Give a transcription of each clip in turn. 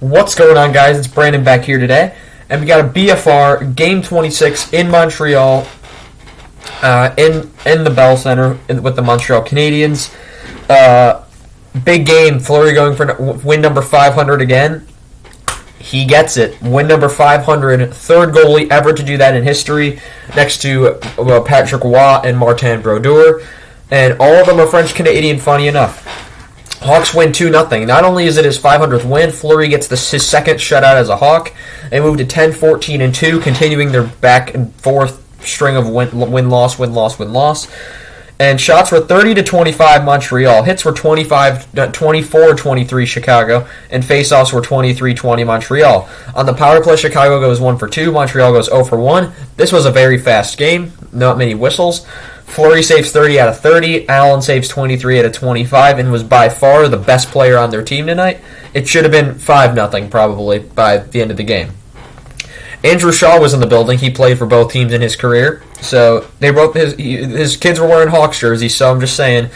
What's going on, guys? It's Brandon back here today, and we got a BFR Game 26 in Montreal, in the Bell Center with the Montreal Canadiens. Big game. Fleury going for win number 500 again. He gets it. Win number 500, third goalie ever to do that in history, next to Patrick Waugh and Martin Brodeur, and all of them are French Canadian. Funny enough. Hawks win 2-0. Not only is it his 500th win, Fleury gets his second shutout as a Hawk. They move to 10-14-2, continuing their back and forth string of win-loss. And shots were 30-25 Montreal. Hits were 24-23 Chicago. And faceoffs were 23-20 Montreal. On the power play, Chicago goes 1 for 2. Montreal goes 0 for 1. This was a very fast game. Not many whistles. Fleury saves 30 out of 30. Allen saves 23 out of 25 and was by far the best player on their team tonight. It should have been 5-0 probably by the end of the game. Andrew Shaw was in the building. He played for both teams in his career. So they wrote his kids were wearing Hawks jerseys, so I'm just saying,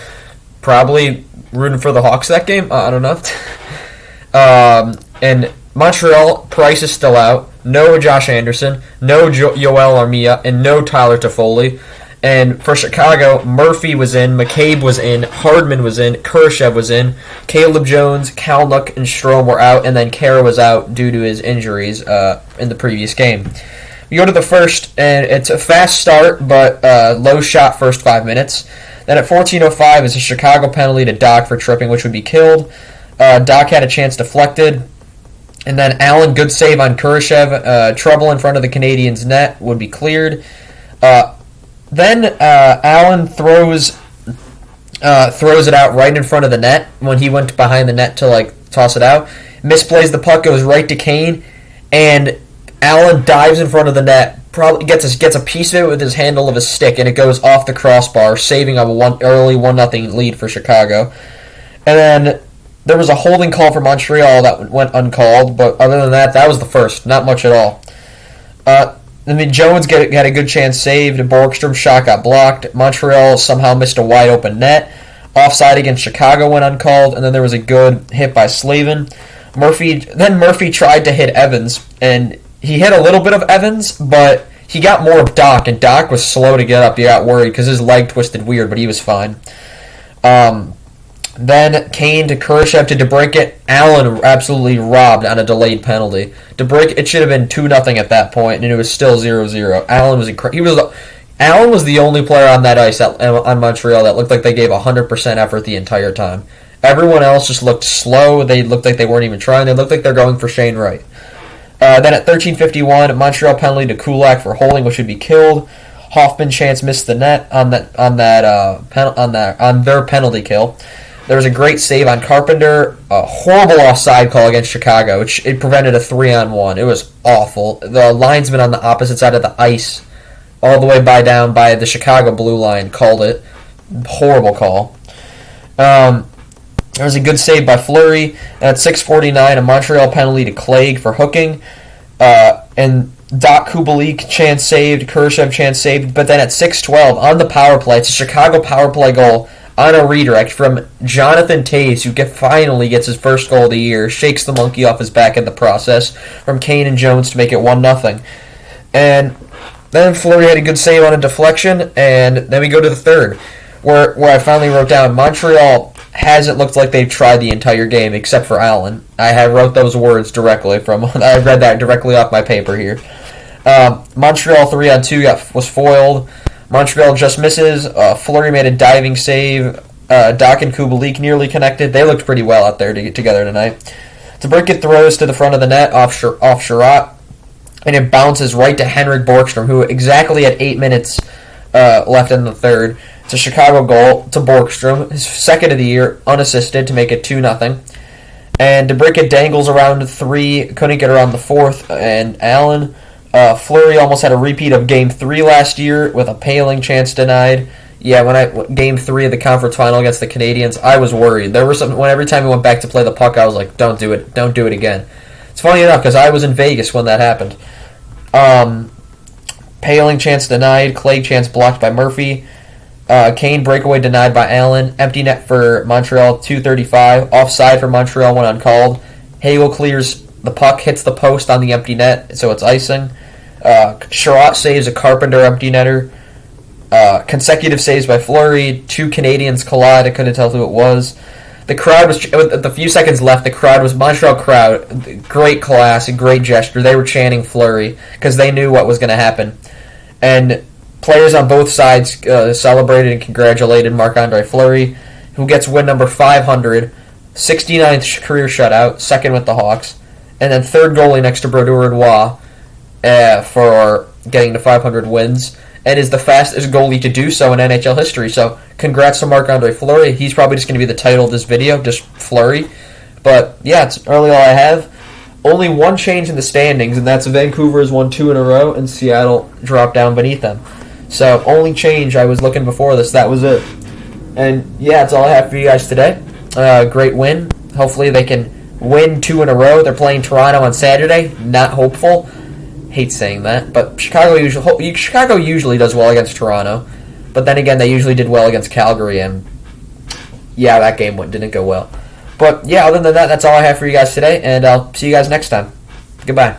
probably rooting for the Hawks that game. I don't know. And Montreal, Price is still out. No Josh Anderson, no Yoel Armia, and no Tyler Toffoli. And for Chicago, Murphy was in, McCabe was in, Hardman was in, Kurashev was in, Caleb Jones, Kalnick, and Strome were out, and then Kara was out due to his injuries in the previous game. We go to the first, and it's a fast start, but low shot first 5 minutes. Then at 14:05 is a Chicago penalty to Doc for tripping, which would be killed. Doc had a chance deflected. And then Allen, good save on Kurashev. Trouble in front of the Canadiens' net would be cleared. Then Allen throws it out right in front of the net when he went behind the net to toss it out. Misplays the puck, goes right to Kane, and Allen dives in front of the net. Probably gets a piece of it with his handle of his stick, and it goes off the crossbar, saving a early 1-0 lead for Chicago. And then there was a holding call for Montreal that went uncalled, but other than that, that was the first. Not much at all. Jones got a good chance saved. Borgstrom's shot got blocked. Montreal somehow missed a wide open net. Offside against Chicago went uncalled, and then there was a good hit by Slavin. Murphy tried to hit Evans, and he hit a little bit of Evans, but he got more of Doc, and Doc was slow to get up. He got worried because his leg twisted weird, but he was fine. Then Kane to Kurashev to DeBrincat. Allen absolutely robbed on a delayed penalty. DeBrincat, it should have been 2-0 at that point, and it was still 0-0. Allen was the only player on that ice on Montreal that looked like they gave 100% effort the entire time. Everyone else just looked slow. They looked like they weren't even trying. They looked like they're going for Shane Wright. Then at 13:51, Montreal penalty to Kulak for holding, which would be killed. Hoffman chance missed the net on their penalty kill. There was a great save on Carpenter. A horrible offside call against Chicago. It prevented a 3-on-1. It was awful. The linesman on the opposite side of the ice, all the way down by the Chicago blue line, called it. Horrible call. There was a good save by Fleury. And at 6:49, a Montreal penalty to Clague for hooking. And Doc Kubalik chance saved. Kurashev chance saved. But then at 6:12, on the power play, it's a Chicago power play goal on a redirect from Jonathan Toews, who finally gets his first goal of the year, shakes the monkey off his back in the process, from Kane and Jones to make it 1-0. And then Fleury had a good save on a deflection, and then we go to the third, where I finally wrote down, Montreal hasn't looked like they've tried the entire game, except for Allen. I wrote those words directly I read that directly off my paper here. Montreal 3-on-2 was foiled. Montreal just misses. Fleury made a diving save. Doc and Kubalik nearly connected. They looked pretty well out there together tonight. DeBrincat throws to the front of the net off Sherratt, and it bounces right to Henrik Borgstrom, who exactly at 8 minutes left in the third. It's a Chicago goal to Borgstrom, his second of the year, unassisted, to make it 2-0. And DeBrincat dangles around 3, couldn't get around the 4th, and Allen. Fleury almost had a repeat of Game 3 last year with a paling chance denied. Yeah, Game 3 of the conference final against the Canadiens, I was worried. There were every time he went back to play the puck, I was like, don't do it again. It's funny enough, because I was in Vegas when that happened. Paling chance denied, Clay chance blocked by Murphy. Kane breakaway denied by Allen. Empty net for Montreal, 2:35. Offside for Montreal, went uncalled. Hagel clears The puck hits the post on the empty net, so it's icing. Sherratt saves a Carpenter empty netter. Consecutive saves by Fleury. 2 Canadians collide. I couldn't tell who it was. The crowd was, with the few seconds left, the crowd was, Montreal crowd, great class, a great gesture. They were chanting Fleury because they knew what was going to happen. And players on both sides celebrated and congratulated Marc-Andre Fleury, who gets win number 500, 69th career shutout, second with the Hawks, and then third goalie next to Brodeur Roy for getting to 500 wins, and is the fastest goalie to do so in NHL history. So congrats to Marc-Andre Fleury. He's probably just going to be the title of this video, just Fleury. But yeah, it's really all I have. Only one change in the standings, and that's Vancouver has won 2 in a row, and Seattle dropped down beneath them. So only change I was looking before this, that was it. And yeah, that's all I have for you guys today. Great win. Hopefully they can win 2 in a row. They're playing Toronto on Saturday. Not hopeful. Hate saying that, but Chicago usually does well against Toronto. But then again, they usually did well against Calgary, and yeah, that game didn't go well. But yeah, other than that, that's all I have for you guys today, and I'll see you guys next time. Goodbye.